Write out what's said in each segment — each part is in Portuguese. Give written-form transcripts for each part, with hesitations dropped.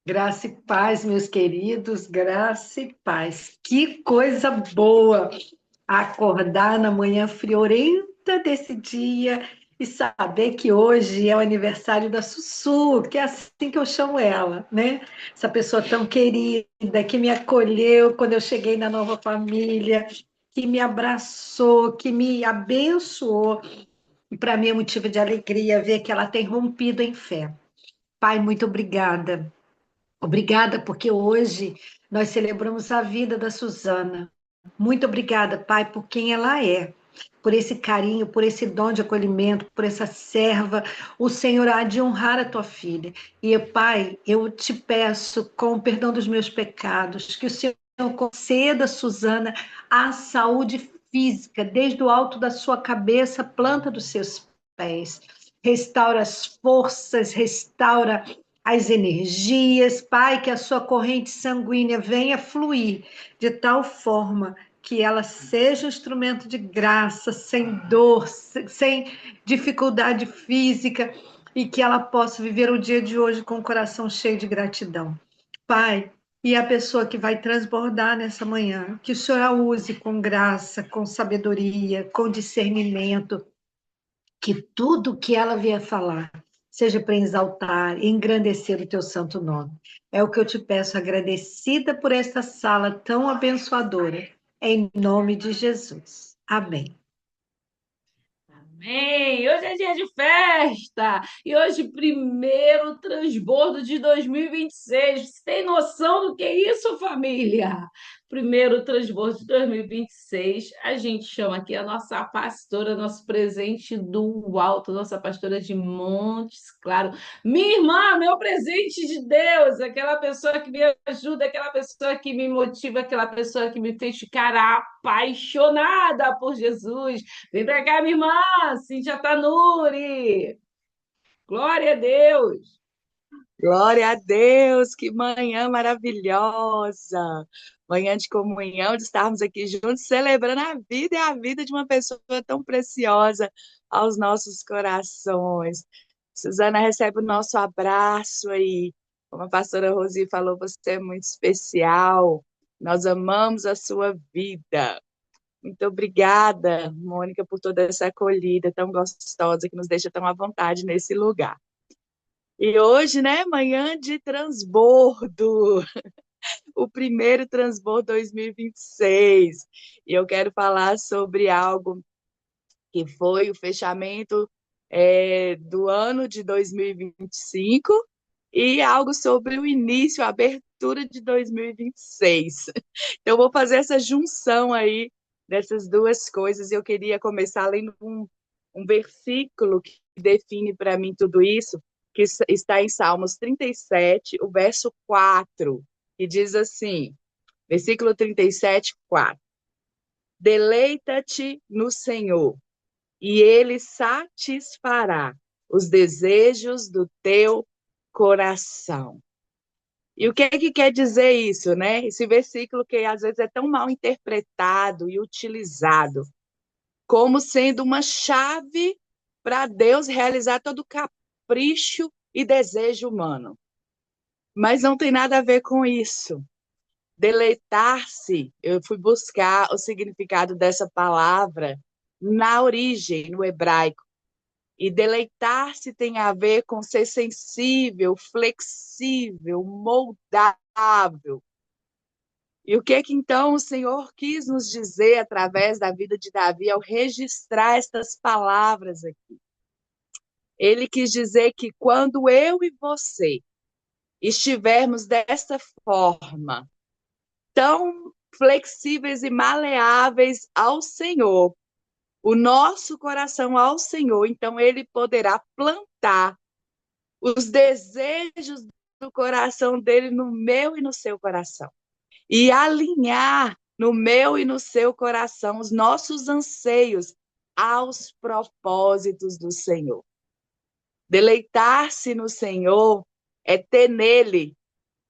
Graça e paz, meus queridos, graça e paz. Que coisa boa acordar na manhã friorenta desse dia e saber que hoje é o aniversário da Sussu, que é assim que eu chamo ela, né? Essa pessoa tão querida que me acolheu quando eu cheguei na nova família, que me abraçou, que me abençoou. E para mim é motivo de alegria ver que ela tem rompido em fé. Pai, muito obrigada. Obrigada, porque hoje nós celebramos a vida da Suzana. Muito obrigada, Pai, por quem ela é, por esse carinho, por esse dom de acolhimento, por essa serva. O Senhor há de honrar a tua filha. E, Pai, eu te peço, com o perdão dos meus pecados, que o Senhor conceda a Suzana a saúde física, desde o alto da sua cabeça, planta dos seus pés. Restaura as forças, restaura as energias, Pai, que a sua corrente sanguínea venha fluir de tal forma que ela seja um instrumento de graça, sem dor, sem dificuldade física, e que ela possa viver o dia de hoje com o coração cheio de gratidão. Pai, e a pessoa que vai transbordar nessa manhã, que o Senhor a use com graça, com sabedoria, com discernimento, que tudo que ela vier falar seja para exaltar e engrandecer o teu santo nome. É o que eu te peço, agradecida por esta sala tão abençoadora, em nome de Jesus. Amém. Amém! Hoje é dia de festa! E hoje, primeiro transbordo de 2026. Você tem noção do que é isso, família? Primeiro transbordo de 2026. A gente chama aqui a nossa pastora, nosso presente do alto, nossa pastora de Montes Claros. Minha irmã, meu presente de Deus, aquela pessoa que me ajuda, aquela pessoa que me motiva, aquela pessoa que me fez ficar apaixonada por Jesus. Vem pra cá, minha irmã, Cíntia Tanuri. Glória a Deus. Glória a Deus, que manhã maravilhosa! Manhã de comunhão, de estarmos aqui juntos, celebrando a vida e a vida de uma pessoa tão preciosa aos nossos corações. Suzana recebe o nosso abraço aí. Como a pastora Rosi falou, você é muito especial. Nós amamos a sua vida. Muito obrigada, Mônica, por toda essa acolhida tão gostosa que nos deixa tão à vontade nesse lugar. E hoje, né, manhã de transbordo, o primeiro transbordo 2026. E eu quero falar sobre algo que foi o fechamento do ano de 2025 e algo sobre o início, a abertura de 2026. Então, eu vou fazer essa junção aí dessas duas coisas. Eu queria começar lendo um versículo que define para mim tudo isso, que está em Salmos 37, o verso 4, que diz assim, versículo 37, 4. Deleita-te no Senhor, e Ele satisfará os desejos do teu coração. E o que é que quer dizer isso, né? Esse versículo que às vezes é tão mal interpretado e utilizado como sendo uma chave para Deus realizar todo capricho e desejo humano. Mas não tem nada a ver com isso. Deleitar-se, eu fui buscar o significado dessa palavra na origem, no hebraico. E deleitar-se tem a ver com ser sensível, flexível, moldável. E o que então o Senhor quis nos dizer através da vida de Davi ao registrar estas palavras aqui? Ele quis dizer que quando eu e você estivermos desta forma, tão flexíveis e maleáveis ao Senhor, o nosso coração ao Senhor, então Ele poderá plantar os desejos do coração dele no meu e no seu coração. E alinhar no meu e no seu coração os nossos anseios aos propósitos do Senhor. Deleitar-se no Senhor é ter nele,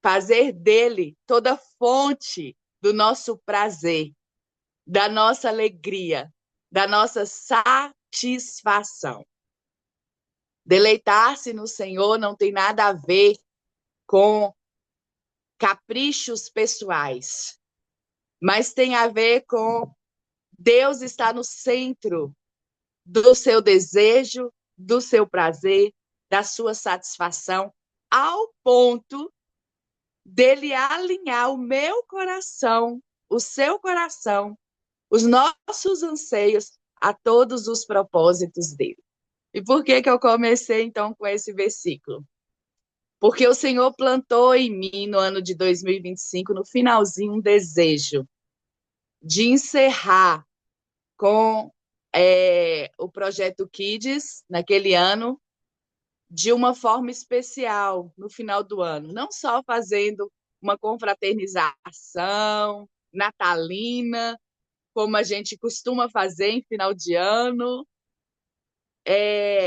fazer dele toda fonte do nosso prazer, da nossa alegria, da nossa satisfação. Deleitar-se no Senhor não tem nada a ver com caprichos pessoais, mas tem a ver com Deus estar no centro do seu desejo, do seu prazer, da sua satisfação, ao ponto dele alinhar o meu coração, o seu coração, os nossos anseios a todos os propósitos dele. E por que eu comecei, então, com esse versículo? Porque o Senhor plantou em mim, no ano de 2025, no finalzinho, um desejo de encerrar com o projeto Kids, naquele ano, de uma forma especial, no final do ano. Não só fazendo uma confraternização natalina, como a gente costuma fazer em final de ano,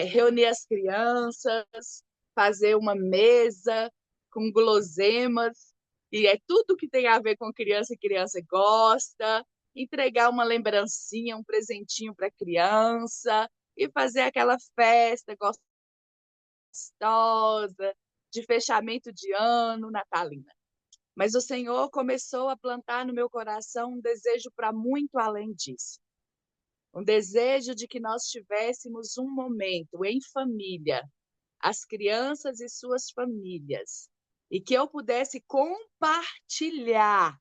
reunir as crianças, fazer uma mesa com guloseimas, e é tudo que tem a ver com criança e criança gosta, entregar uma lembrancinha, um presentinho para a criança, e fazer aquela festa gostosa de fechamento de ano natalina. Mas o Senhor começou a plantar no meu coração um desejo para muito além disso. Um desejo de que nós tivéssemos um momento em família, as crianças e suas famílias, e que eu pudesse compartilhar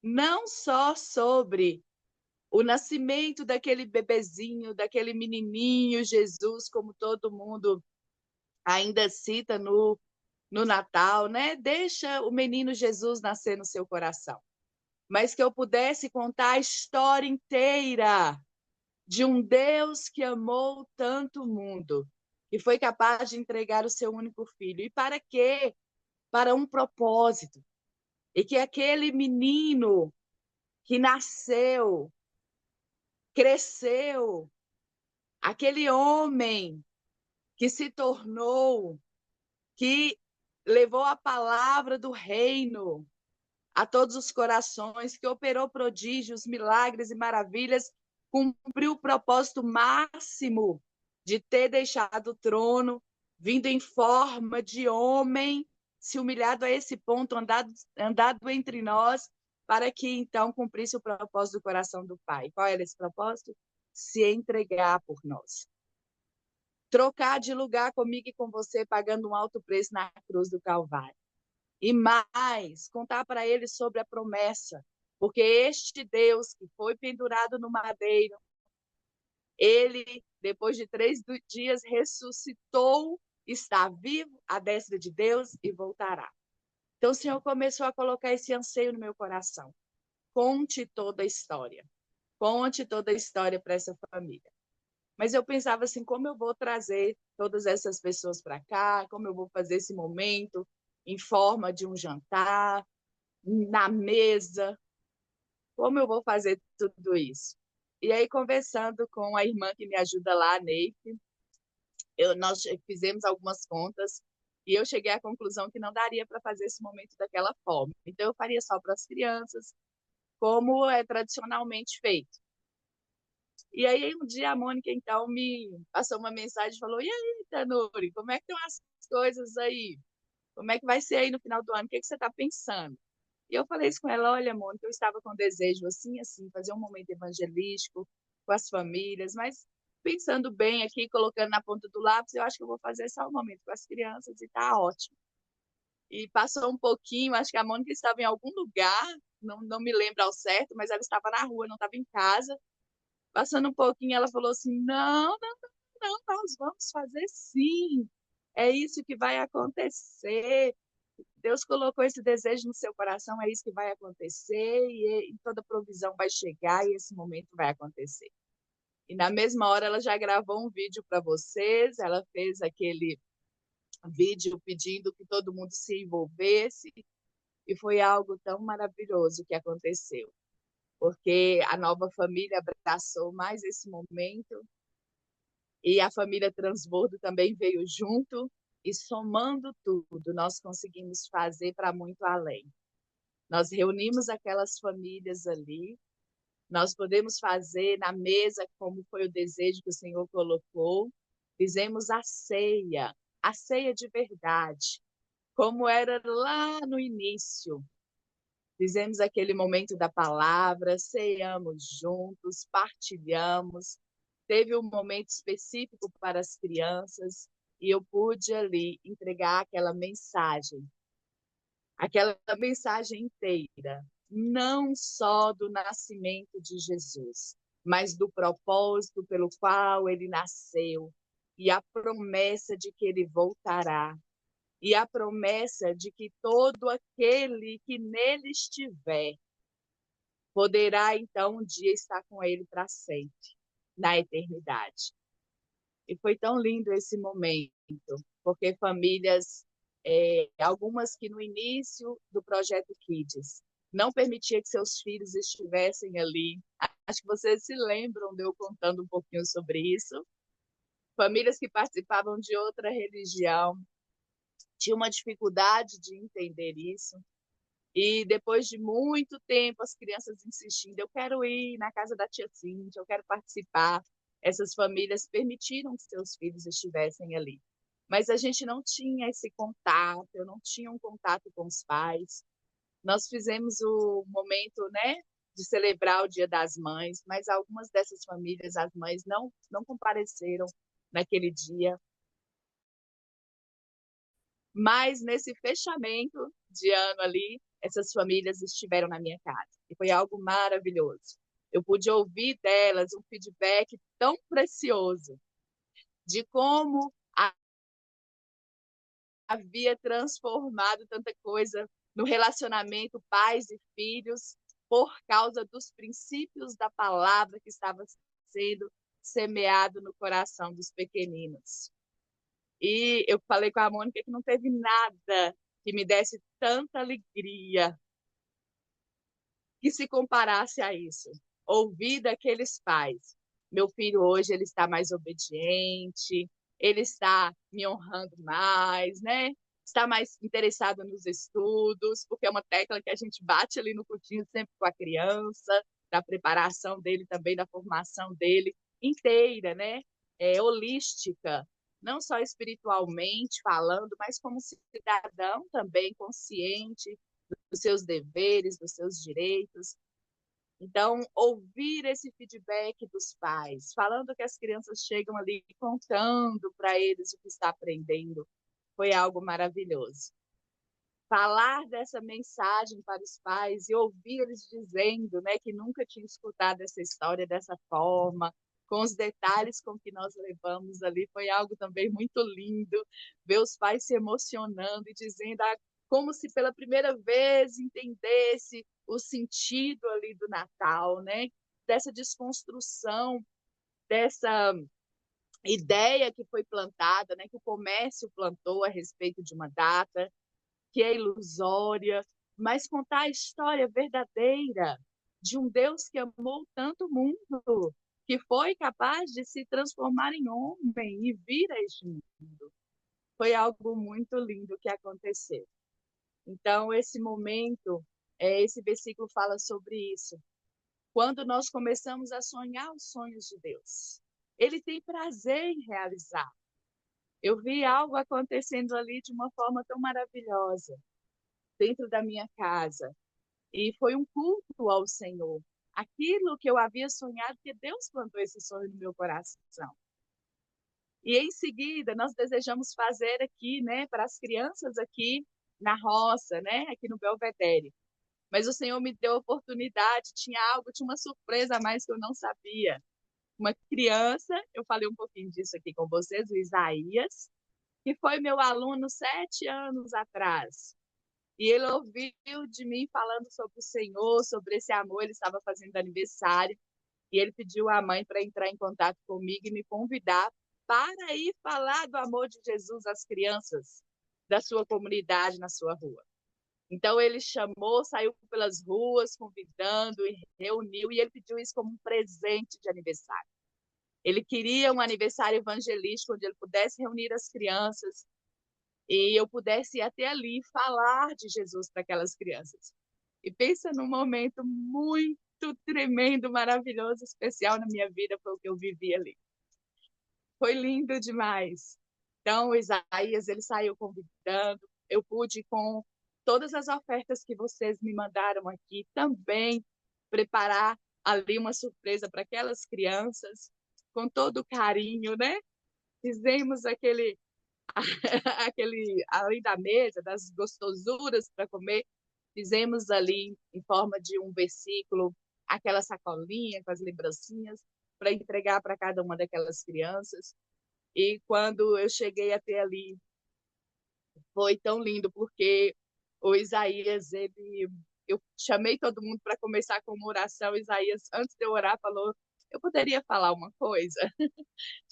não só sobre o nascimento daquele bebezinho, daquele menininho Jesus, como todo mundo ainda cita no Natal, né? Deixa o menino Jesus nascer no seu coração. Mas que eu pudesse contar a história inteira de um Deus que amou tanto o mundo e foi capaz de entregar o seu único filho. E para quê? Para um propósito. E que aquele menino que nasceu, cresceu, aquele homem que se tornou, que levou a palavra do reino a todos os corações, que operou prodígios, milagres e maravilhas, cumpriu o propósito máximo de ter deixado o trono, vindo em forma de homem, se humilhado a esse ponto, andado entre nós, para que então cumprisse o propósito do coração do Pai. Qual era esse propósito? Se entregar por nós. Trocar de lugar comigo e com você, pagando um alto preço na cruz do Calvário. E mais, contar para eles sobre a promessa, porque este Deus que foi pendurado no madeiro, ele, depois de 3 dias, ressuscitou, está vivo à destra de Deus e voltará. Então, o Senhor começou a colocar esse anseio no meu coração. Conte toda a história. Conte toda a história para essa família. Mas eu pensava assim, como eu vou trazer todas essas pessoas para cá? Como eu vou fazer esse momento em forma de um jantar, na mesa? Como eu vou fazer tudo isso? E aí, conversando com a irmã que me ajuda lá, a Neide, nós fizemos algumas contas e eu cheguei à conclusão que não daria para fazer esse momento daquela forma. Então, eu faria só para as crianças, como é tradicionalmente feito. E aí, um dia, a Mônica, então, me passou uma mensagem e falou: e aí, Tanuri, como é que estão as coisas aí? Como é que vai ser aí no final do ano? O que você está pensando? E eu falei isso com ela: olha, Mônica, eu estava com desejo assim, fazer um momento evangelístico com as famílias, mas pensando bem aqui, colocando na ponta do lápis, eu acho que eu vou fazer só um momento com as crianças e está ótimo. E passou um pouquinho, acho que a Mônica estava em algum lugar, não me lembro ao certo, mas ela estava na rua, não estava em casa. Passando um pouquinho, ela falou assim: não, não, não, nós vamos fazer sim. É isso que vai acontecer. Deus colocou esse desejo no seu coração, é isso que vai acontecer, e toda provisão vai chegar e esse momento vai acontecer. E na mesma hora ela já gravou um vídeo para vocês, ela fez aquele vídeo pedindo que todo mundo se envolvesse, e foi algo tão maravilhoso que aconteceu, porque a nova família abraçou mais esse momento, e a família Transbordo também veio junto, e somando tudo, nós conseguimos fazer para muito além. Nós reunimos aquelas famílias ali, nós podemos fazer na mesa como foi o desejo que o Senhor colocou, fizemos a ceia de verdade, como era lá no início. Fizemos aquele momento da palavra, ceamos juntos, partilhamos. Teve um momento específico para as crianças e eu pude ali entregar aquela mensagem inteira, não só do nascimento de Jesus, mas do propósito pelo qual ele nasceu e a promessa de que ele voltará e a promessa de que todo aquele que nele estiver poderá então um dia estar com ele para sempre, na eternidade. E foi tão lindo esse momento, porque famílias, algumas que no início do projeto Kids não permitia que seus filhos estivessem ali. Acho que vocês se lembram de eu contando um pouquinho sobre isso. Famílias que participavam de outra religião tinham uma dificuldade de entender isso. E depois de muito tempo, as crianças insistindo, eu quero ir na casa da tia Cíntia, eu quero participar. Essas famílias permitiram que seus filhos estivessem ali. Mas a gente não tinha esse contato, eu não tinha um contato com os pais. Nós fizemos o momento, né, de celebrar o Dia das Mães, mas algumas dessas famílias, as mães, não compareceram naquele dia. Mas nesse fechamento de ano ali, essas famílias estiveram na minha casa. E foi algo maravilhoso. Eu pude ouvir delas um feedback tão precioso de como havia transformado tanta coisa no relacionamento pais e filhos por causa dos princípios da palavra que estava sendo semeado no coração dos pequeninos. E eu falei com a Mônica que não teve nada que me desse tanta alegria que se comparasse a isso. Ouvir daqueles pais. Meu filho hoje ele está mais obediente, ele está me honrando mais, né? Está mais interessado nos estudos, porque é uma tecla que a gente bate ali no cutinho sempre com a criança, da preparação dele também, da formação dele inteira, né? Holística, não só espiritualmente falando, mas como cidadão também consciente dos seus deveres, dos seus direitos. Então, ouvir esse feedback dos pais, falando que as crianças chegam ali contando para eles o que está aprendendo, foi algo maravilhoso. Falar dessa mensagem para os pais e ouvir eles dizendo, né, que nunca tinha escutado essa história dessa forma, com os detalhes com que nós levamos ali, foi algo também muito lindo, ver os pais se emocionando e dizendo como se pela primeira vez entendesse o sentido ali do Natal, né? Dessa desconstrução, dessa ideia que foi plantada, né? Que o comércio plantou a respeito de uma data, que é ilusória, mas contar a história verdadeira de um Deus que amou tanto o mundo, que foi capaz de se transformar em homem e vir a este mundo. Foi algo muito lindo que aconteceu. Então, esse momento, esse versículo fala sobre isso. Quando nós começamos a sonhar os sonhos de Deus, Ele tem prazer em realizar. Eu vi algo acontecendo ali de uma forma tão maravilhosa dentro da minha casa. E foi um culto ao Senhor. Aquilo que eu havia sonhado, que Deus plantou esse sonho no meu coração. E em seguida, nós desejamos fazer aqui, né, para as crianças aqui na roça, né, aqui no Belvedere. Mas o Senhor me deu a oportunidade, tinha uma surpresa a mais que eu não sabia. Uma criança, eu falei um pouquinho disso aqui com vocês, o Isaías, que foi meu aluno 7 anos atrás. E ele ouviu de mim falando sobre o Senhor, sobre esse amor, ele estava fazendo aniversário, e ele pediu à mãe para entrar em contato comigo e me convidar para ir falar do amor de Jesus às crianças da sua comunidade, na sua rua. Então ele chamou, saiu pelas ruas, convidando e reuniu, e ele pediu isso como um presente de aniversário. Ele queria um aniversário evangelístico, onde ele pudesse reunir as crianças, e eu pudesse ir até ali falar de Jesus para aquelas crianças. E pensa num momento muito tremendo, maravilhoso, especial na minha vida, foi o que eu vivi ali. Foi lindo demais. Então, o Isaías, ele saiu convidando. Eu pude, com todas as ofertas que vocês me mandaram aqui, também preparar ali uma surpresa para aquelas crianças, com todo carinho, né? Fizemos aquele, além da mesa, das gostosuras para comer, fizemos ali, em forma de um versículo, aquela sacolinha com as lembrancinhas, para entregar para cada uma daquelas crianças. E quando eu cheguei até ali, foi tão lindo, porque o Isaías, eu chamei todo mundo para começar com uma oração. O Isaías, antes de eu orar, falou: eu poderia falar uma coisa?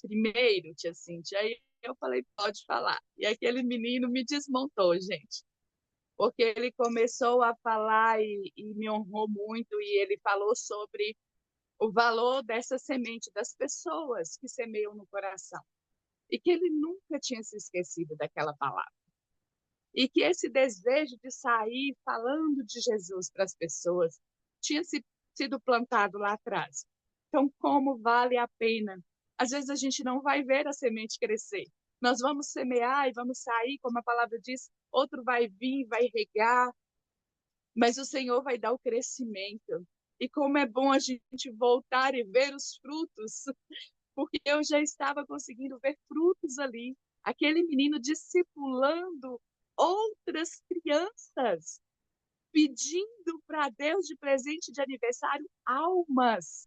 Primeiro, tia Cíntia. Aí eu falei: pode falar. E aquele menino me desmontou, gente, porque ele começou a falar e me honrou muito, e ele falou sobre o valor dessa semente, das pessoas que semeiam no coração, e que ele nunca tinha se esquecido daquela palavra. E que esse desejo de sair falando de Jesus para as pessoas tinha sido plantado lá atrás. Então, como vale a pena? Às vezes a gente não vai ver a semente crescer. Nós vamos semear e vamos sair, como a palavra diz, outro vai vir, vai regar, mas o Senhor vai dar o crescimento. E como é bom a gente voltar e ver os frutos, porque eu já estava conseguindo ver frutos ali. Aquele menino discipulando outras crianças, pedindo para Deus de presente de aniversário almas,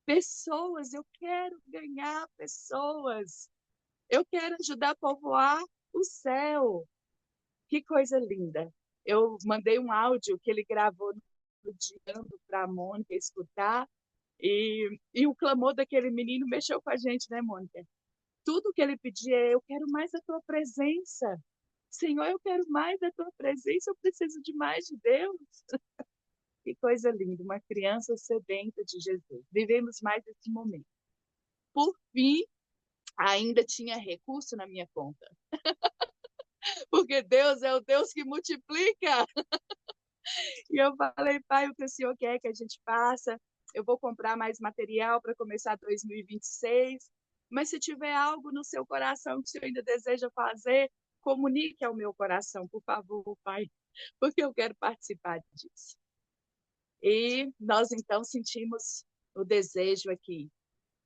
pessoas. Eu quero ganhar pessoas, eu quero ajudar a povoar o céu. Que coisa linda. Eu mandei um áudio que ele gravou no dia para a Mônica escutar, e o clamor daquele menino mexeu com a gente, né, Mônica? Tudo que ele pedia é: eu quero mais da tua presença. Senhor, eu quero mais da tua presença, eu preciso de mais de Deus. Que coisa linda, uma criança sedenta de Jesus. Vivemos mais esse momento. Por fim, ainda tinha recurso na minha conta. Porque Deus é o Deus que multiplica. E eu falei: pai, o que o Senhor quer que a gente faça? Eu vou comprar mais material para começar 2026. Mas se tiver algo no seu coração que o Senhor ainda deseja fazer, comunique ao meu coração, por favor, pai, porque eu quero participar disso. E nós, então, sentimos o desejo aqui,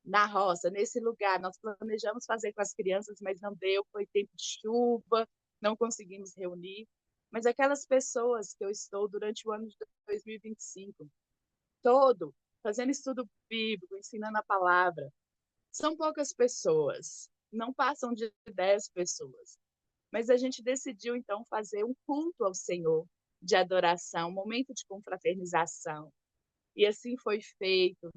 na roça, nesse lugar. Nós planejamos fazer com as crianças, mas não deu, foi tempo de chuva, não conseguimos reunir. Mas aquelas pessoas que eu estou durante o ano de 2025, todo, fazendo estudo bíblico, ensinando a palavra, são poucas pessoas, não passam de 10 pessoas. Mas a gente decidiu, então, fazer um culto ao Senhor, de adoração, um momento de confraternização. E assim foi feito.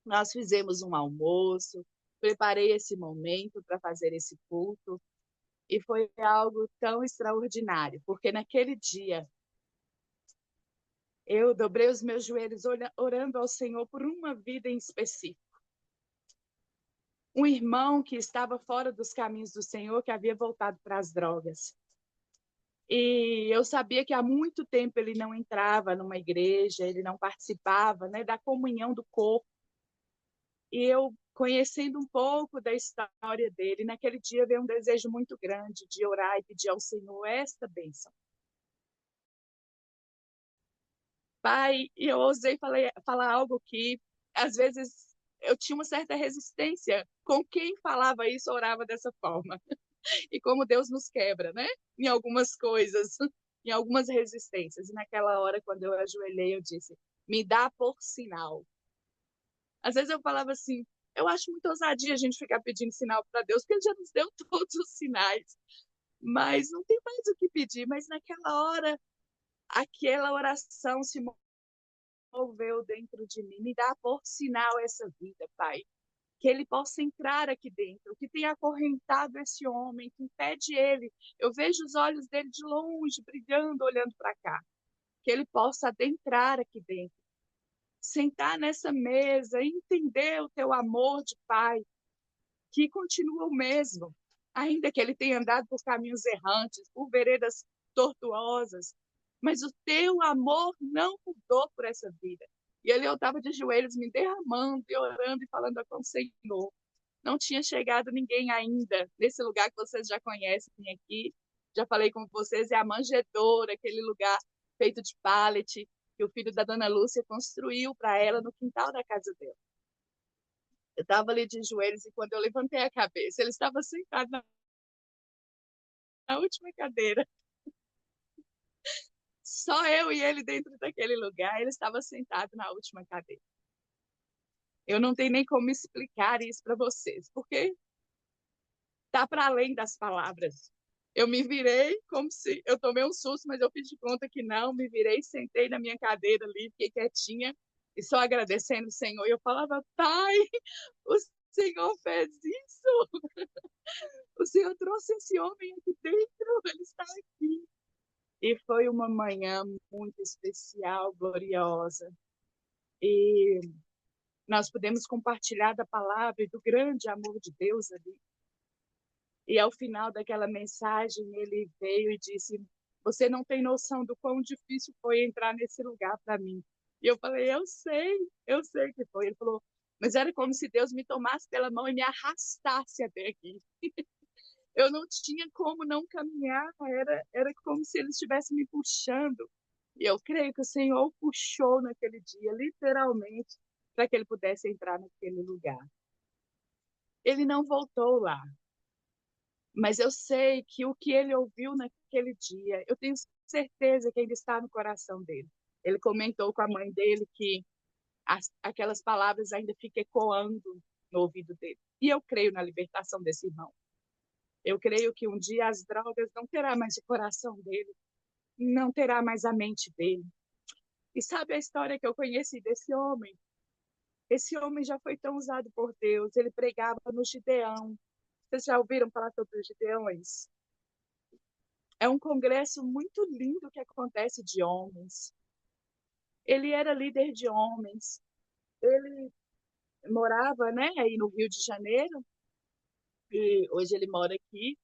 Nós fizemos um almoço, preparei esse momento para fazer esse culto, e foi algo tão extraordinário, porque naquele dia eu dobrei os meus joelhos orando ao Senhor por uma vida em específico. Um irmão que estava fora dos caminhos do Senhor, que havia voltado para as drogas. E eu sabia que há muito tempo ele não entrava numa igreja, ele não participava, né, da comunhão do corpo. E eu, conhecendo um pouco da história dele, naquele dia veio um desejo muito grande de orar e pedir ao Senhor esta bênção. Pai, e eu ousei falar algo que, às vezes, eu tinha uma certa resistência com quem falava isso, orava dessa forma. E como Deus nos quebra, né? Em algumas coisas, em algumas resistências. E naquela hora, quando eu ajoelhei, eu disse: me dá por sinal. Às vezes eu falava assim: eu acho muito ousadia a gente ficar pedindo sinal para Deus, porque Ele já nos deu todos os sinais. Mas não tem mais o que pedir. Mas naquela hora, aquela oração se moveu dentro de mim. Me dá por sinal essa vida, Pai. Que ele possa entrar aqui dentro, que tenha acorrentado esse homem, que impede ele. Eu vejo os olhos dele de longe, brilhando, olhando para cá. Que ele possa adentrar aqui dentro, sentar nessa mesa, entender o teu amor de Pai, que continua o mesmo, ainda que ele tenha andado por caminhos errantes, por veredas tortuosas, mas o teu amor não mudou por essa vida. E ele, eu estava de joelhos me derramando e orando e falando com o Senhor: não tinha chegado ninguém ainda nesse lugar que vocês já conhecem aqui. Já falei com vocês, é a manjedoura, aquele lugar feito de pallet que o filho da dona Lúcia construiu para ela no quintal da casa dela. Eu estava ali de joelhos e quando eu levantei a cabeça, ele estava sentado na última cadeira. Só eu e ele dentro daquele lugar, ele estava sentado na última cadeira. Eu não tenho nem como explicar isso para vocês, porque está para além das palavras. Eu me virei como se eu tomei um susto, mas eu fiz de conta que não, me virei, sentei na minha cadeira ali, fiquei quietinha e só agradecendo o Senhor. E eu falava, Pai, o Senhor fez isso, o Senhor trouxe esse homem aqui dentro, ele está aqui. E foi uma manhã muito especial, gloriosa. E nós pudemos compartilhar da palavra e do grande amor de Deus ali. E ao final daquela mensagem, ele veio e disse: Você não tem noção do quão difícil foi entrar nesse lugar para mim. E eu falei: eu sei que foi. Ele falou: Mas era como se Deus me tomasse pela mão e me arrastasse até aqui. Eu não tinha como não caminhar, era como se ele estivesse me puxando. E eu creio que o Senhor o puxou naquele dia, literalmente, para que ele pudesse entrar naquele lugar. Ele não voltou lá, mas eu sei que o que ele ouviu naquele dia, eu tenho certeza que ainda está no coração dele. Ele comentou com a mãe dele que aquelas palavras ainda ficam ecoando no ouvido dele. E eu creio na libertação desse irmão. Eu creio que um dia as drogas não terá mais o coração dele, não terá mais a mente dele. E sabe a história que eu conheci desse homem? Esse homem já foi tão usado por Deus, ele pregava no Gideão. Vocês já ouviram falar sobre os Gideões? É um congresso muito lindo que acontece de homens. Ele era líder de homens. Ele morava, né, aí no Rio de Janeiro, e hoje ele mora aqui.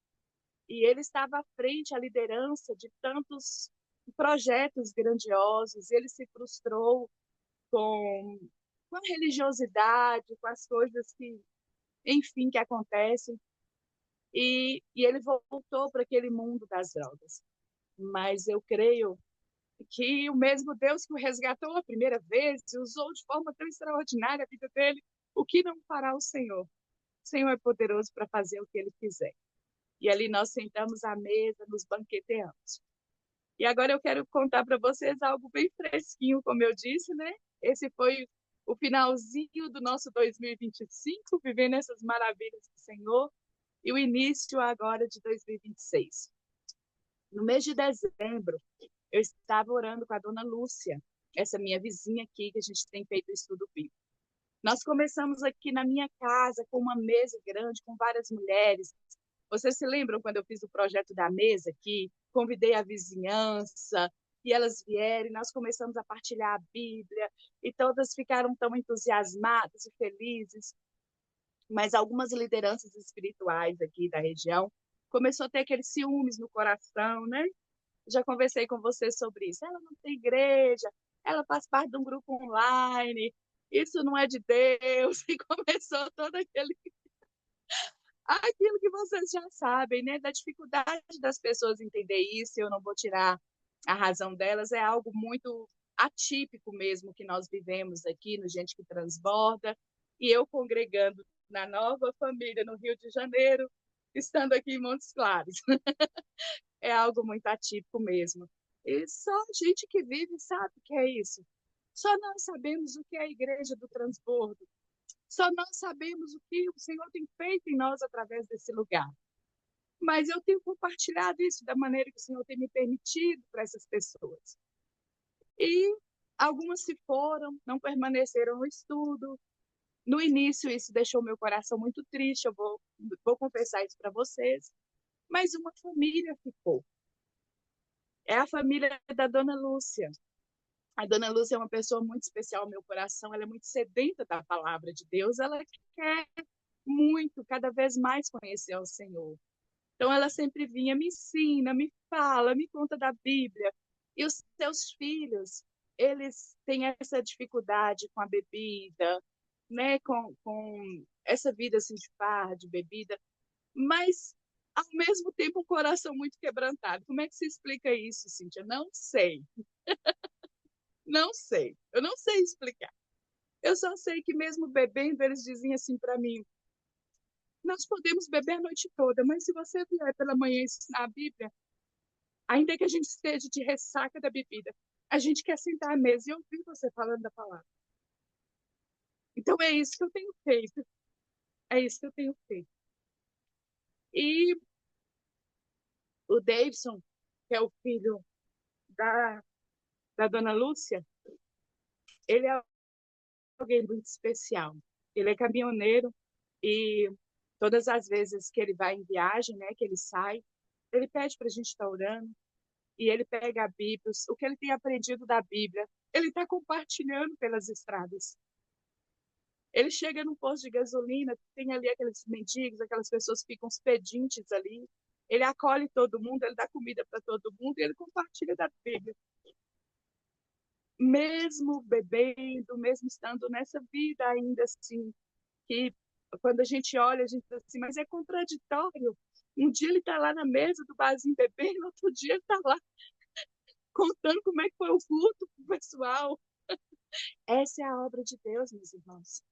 E ele estava à frente, à liderança de tantos projetos grandiosos. Ele se frustrou com, com a religiosidade, com as coisas que, enfim, que acontecem. E ele voltou para aquele mundo das drogas. Mas eu creio que o mesmo Deus que o resgatou a primeira vez e usou de forma tão extraordinária a vida dele, o que não fará o Senhor? O Senhor é poderoso para fazer o que ele quiser. E ali nós sentamos à mesa, nos banqueteamos. E agora eu quero contar para vocês algo bem fresquinho, como eu disse, né? Esse foi o finalzinho do nosso 2025, vivendo essas maravilhas do Senhor, e o início agora de 2026. No mês de dezembro, eu estava orando com a dona Lúcia, essa minha vizinha aqui, que a gente tem feito estudo bíblico. Nós começamos aqui na minha casa com uma mesa grande, com várias mulheres. Vocês se lembram quando eu fiz o projeto da mesa aqui? Convidei a vizinhança e elas vieram e nós começamos a partilhar a Bíblia e todas ficaram tão entusiasmadas e felizes. Mas algumas lideranças espirituais aqui da região começou a ter aqueles ciúmes no coração, né? Já conversei com você sobre isso. Ela não tem igreja, ela faz parte de um grupo online, isso não é de Deus. E começou todo aquilo que vocês já sabem, né? Da dificuldade das pessoas entender isso. Eu não vou tirar a razão delas, é algo muito atípico mesmo que nós vivemos aqui no Gente que Transborda. E eu congregando na nova família no Rio de Janeiro, estando aqui em Montes Claros. É algo muito atípico mesmo. E só gente que vive sabe o que é isso. Só nós sabemos o que é a igreja do transbordo. Só nós sabemos o que o Senhor tem feito em nós através desse lugar. Mas eu tenho compartilhado isso da maneira que o Senhor tem me permitido para essas pessoas. E algumas se foram, não permaneceram no estudo. No início, isso deixou meu coração muito triste, eu vou confessar isso para vocês. Mas uma família ficou. É a família da Dona Lúcia. A Dona Lúcia é uma pessoa muito especial ao meu coração, ela é muito sedenta da palavra de Deus, ela quer muito, cada vez mais conhecer ao Senhor. Então ela sempre vinha, me ensina, me fala, me conta da Bíblia. E os seus filhos, eles têm essa dificuldade com a bebida, né? com essa vida assim, de farra, de bebida, mas ao mesmo tempo um coração muito quebrantado. Como é que se explica isso, Cíntia? Não sei, não sei. Eu não sei explicar. Eu só sei que mesmo bebendo, eles diziam assim para mim: nós podemos beber a noite toda, mas se você vier pela manhã ensinar a Bíblia, ainda que a gente esteja de ressaca da bebida, a gente quer sentar à mesa e ouvir você falando da palavra. Então é isso que eu tenho feito. É isso que eu tenho feito. E o Davidson, que é o filho da, da dona Lúcia, ele é alguém muito especial. Ele é caminhoneiro e todas as vezes que ele vai em viagem, né, que ele sai, ele pede para a gente estar orando e ele pega a Bíblia, o que ele tem aprendido da Bíblia, ele está compartilhando pelas estradas. Ele chega num posto de gasolina, tem ali aqueles mendigos, aquelas pessoas que ficam os pedintes ali. Ele acolhe todo mundo, ele dá comida para todo mundo e ele compartilha da Bíblia. Mesmo bebendo, mesmo estando nessa vida ainda assim, que quando a gente olha, a gente diz assim, mas é contraditório. Um dia ele está lá na mesa do barzinho bebendo, outro dia ele está lá contando como é que foi o culto pro pessoal. Essa é a obra de Deus, meus irmãos.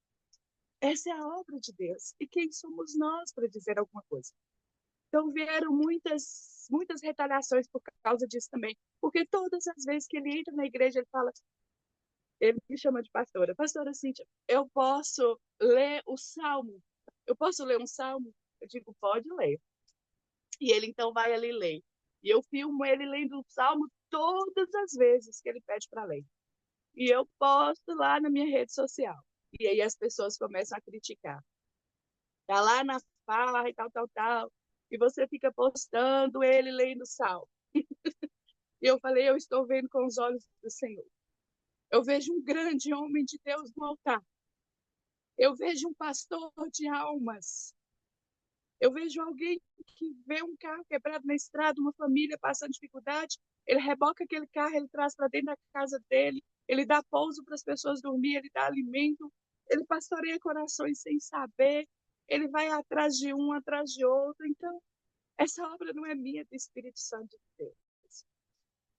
Essa é a obra de Deus. E quem somos nós para dizer alguma coisa? Então vieram muitas retaliações por causa disso também. Porque todas as vezes que ele entra na igreja, ele fala, ele me chama de pastora. Pastora Cíntia, eu posso ler o salmo? Eu posso ler um salmo? Eu digo, pode ler. E ele então vai ali ler. E eu filmo ele lendo o salmo todas as vezes que ele pede para ler. E eu posto lá na minha rede social. E aí as pessoas começam a criticar. Tá lá na farra e tal, tal, tal. E você fica postando ele lendo o salmo. E eu falei, eu estou vendo com os olhos do Senhor. Eu vejo um grande homem de Deus no altar. Eu vejo um pastor de almas. Eu vejo alguém que vê um carro quebrado na estrada, uma família passando dificuldade, ele reboca aquele carro, ele traz para dentro da casa dele, ele dá pouso para as pessoas dormir, ele dá alimento, ele pastoreia corações sem saber, ele vai atrás de um, atrás de outro. Então, essa obra não é minha, é do Espírito Santo de Deus.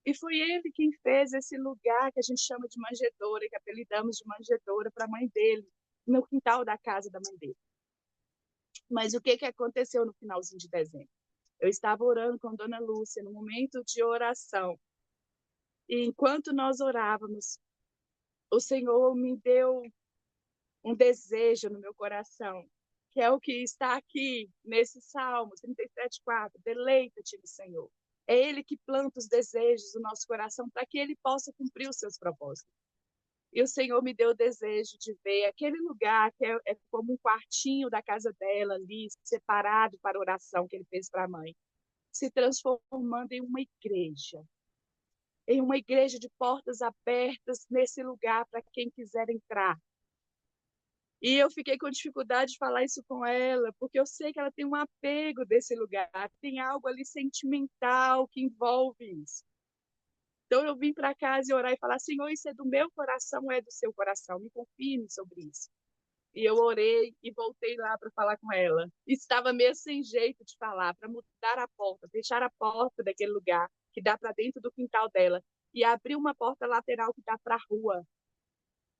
E foi ele quem fez esse lugar que a gente chama de manjedoura, que apelidamos de manjedoura para a mãe dele, no quintal da casa da mãe dele. Mas o que aconteceu no finalzinho de dezembro? Eu estava orando com a dona Lúcia, no momento de oração. E enquanto nós orávamos, o Senhor me deu um desejo no meu coração, que é o que está aqui nesse Salmo 37:4. Deleita-te no Senhor. É Ele que planta os desejos do nosso coração para que Ele possa cumprir os seus propósitos. E o Senhor me deu o desejo de ver aquele lugar que é como um quartinho da casa dela ali, separado para a oração que ele fez para a mãe, se transformando em uma igreja de portas abertas nesse lugar para quem quiser entrar. E eu fiquei com dificuldade de falar isso com ela, porque eu sei que ela tem um apego desse lugar, tem algo ali sentimental que envolve isso. Então eu vim para casa e orar e falar, Senhor, isso é do meu coração ou é do seu coração? Me confirme sobre isso. E eu orei e voltei lá para falar com ela. Estava meio sem jeito de falar, para mudar a porta, fechar a porta daquele lugar que dá para dentro do quintal dela e abrir uma porta lateral que dá para a rua.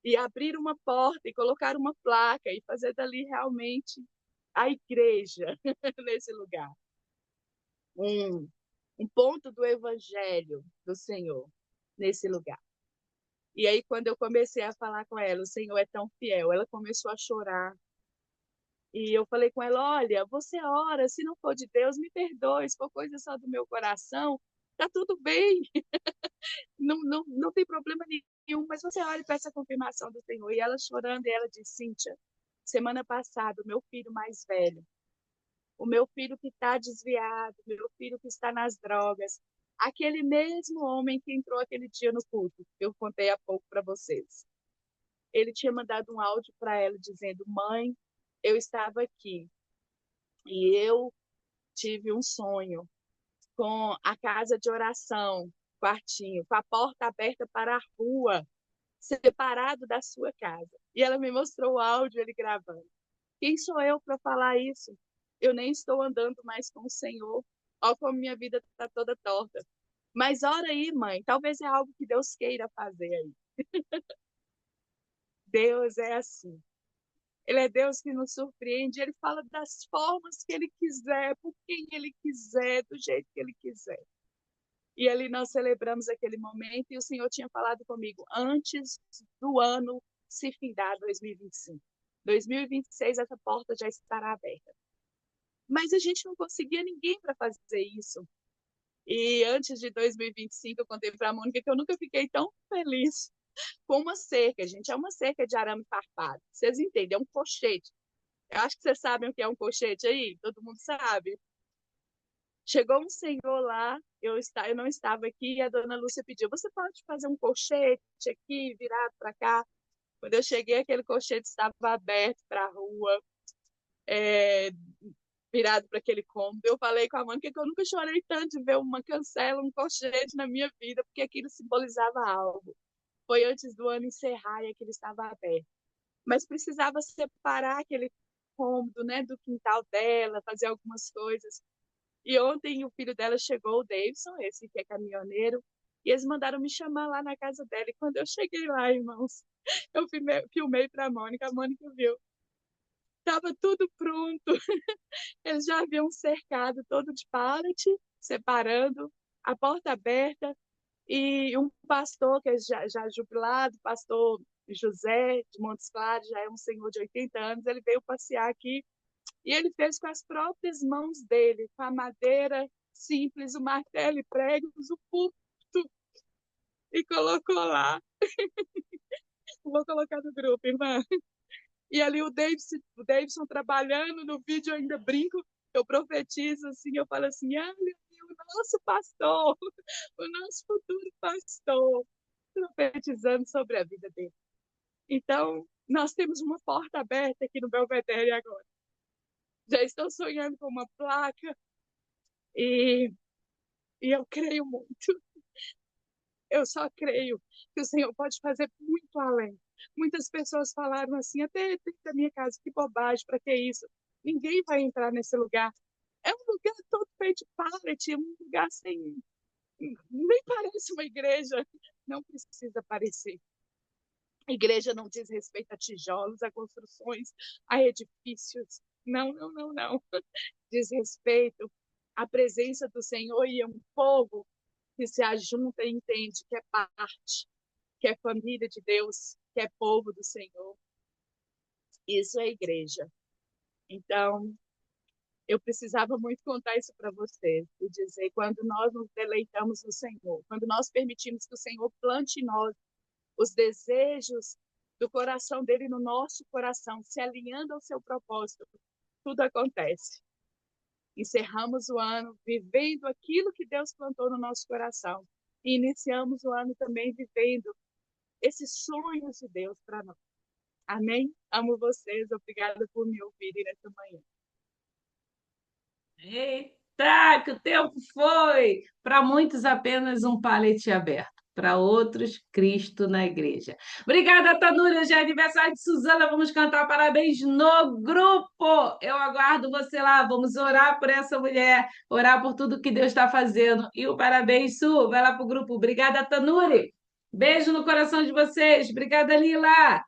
E abrir uma porta e colocar uma placa e fazer dali realmente a igreja nesse lugar. Um ponto do evangelho do Senhor nesse lugar. E aí, quando eu comecei a falar com ela, o Senhor é tão fiel, ela começou a chorar. E eu falei com ela, olha, você ora, se não for de Deus, me perdoe, se for coisa só do meu coração, tá tudo bem, não tem problema nenhum, mas você ora e peça a confirmação do Senhor. E ela chorando, e ela disse, Cíntia, semana passada, o meu filho mais velho, o meu filho que está desviado, o meu filho que está nas drogas, aquele mesmo homem que entrou aquele dia no culto, que eu contei há pouco para vocês. Ele tinha mandado um áudio para ela dizendo, mãe, eu estava aqui e eu tive um sonho com a casa de oração, quartinho, com a porta aberta para a rua, separado da sua casa. E ela me mostrou o áudio, ele gravando. Quem sou eu para falar isso? Eu nem estou andando mais com o Senhor. Olha como minha vida está toda torta. Mas ora aí, mãe, talvez é algo que Deus queira fazer aí. Deus é assim. Ele é Deus que nos surpreende. Ele fala das formas que Ele quiser, por quem Ele quiser, do jeito que Ele quiser. E ali nós celebramos aquele momento e o Senhor tinha falado comigo antes do ano se findar 2025. 2026 essa porta já estará aberta. Mas a gente não conseguia ninguém para fazer isso. E antes de 2025 eu contei para a Mônica que eu nunca fiquei tão feliz com uma cerca, gente. É uma cerca de arame farpado. Vocês entendem? É um colchete. Eu acho que vocês sabem o que é um colchete aí. Todo mundo sabe. Chegou um senhor lá, eu não estava aqui, e a dona Lúcia pediu: você pode fazer um colchete aqui, virado para cá? Quando eu cheguei, aquele colchete estava aberto para a rua, virado para aquele cômodo. Eu falei com a Mônica que eu nunca chorei tanto de ver uma cancela, um colchete na minha vida, porque aquilo simbolizava algo. Foi antes do ano encerrar e aquele estava aberto. Mas precisava separar aquele cômodo, né, do quintal dela, fazer algumas coisas. E ontem o filho dela chegou, o Davidson, esse que é caminhoneiro, e eles mandaram me chamar lá na casa dela. E quando eu cheguei lá, irmãos, eu filmei para a Mônica viu. Estava tudo pronto. Eles já haviam cercado todo de pallet, separando, a porta aberta, e um pastor que é já jubilado, pastor José de Montes Claros, já é um senhor de 80 anos, ele veio passear aqui e ele fez com as próprias mãos dele, com a madeira simples, o martelo e pregos, o púlpito, e colocou lá. Vou colocar no grupo, irmã. E ali o Davidson trabalhando no vídeo, eu ainda brinco, eu profetizo assim, eu falo assim: olha, o nosso pastor, o nosso futuro pastor, profetizando sobre a vida dele. Então, nós temos uma porta aberta aqui no Belvedere agora. Já estou sonhando com uma placa e eu creio muito. Eu só creio que o Senhor pode fazer muito além. Muitas pessoas falaram assim, até dentro da minha casa: que bobagem, para que isso? Ninguém vai entrar nesse lugar. É um lugar todo feito de pallet, é um lugar sem... Nem parece uma igreja. Não precisa parecer. A igreja não diz respeito a tijolos, a construções, a edifícios. Não, não, não, não. Diz respeito à presença do Senhor e a um povo que se ajunta e entende que é parte, que é família de Deus, que é povo do Senhor. Isso é igreja. Então, eu precisava muito contar isso para vocês e dizer: quando nós nos deleitamos no Senhor, quando nós permitimos que o Senhor plante em nós os desejos do coração dele no nosso coração, se alinhando ao seu propósito, tudo acontece. Encerramos o ano vivendo aquilo que Deus plantou no nosso coração. E iniciamos o ano também vivendo esses sonhos de Deus para nós. Amém? Amo vocês. Obrigada por me ouvirem nessa manhã. Eita, que o tempo foi! Para muitos, apenas um pallet aberto. Para outros, Cristo na igreja. Obrigada, Tanúria. Hoje é aniversário de Suzana. Vamos cantar parabéns no grupo. Eu aguardo você lá. Vamos orar por essa mulher, orar por tudo que Deus está fazendo. E o parabéns, Su. Vai lá para o grupo. Obrigada, Tanúria. Beijo no coração de vocês. Obrigada, Lila.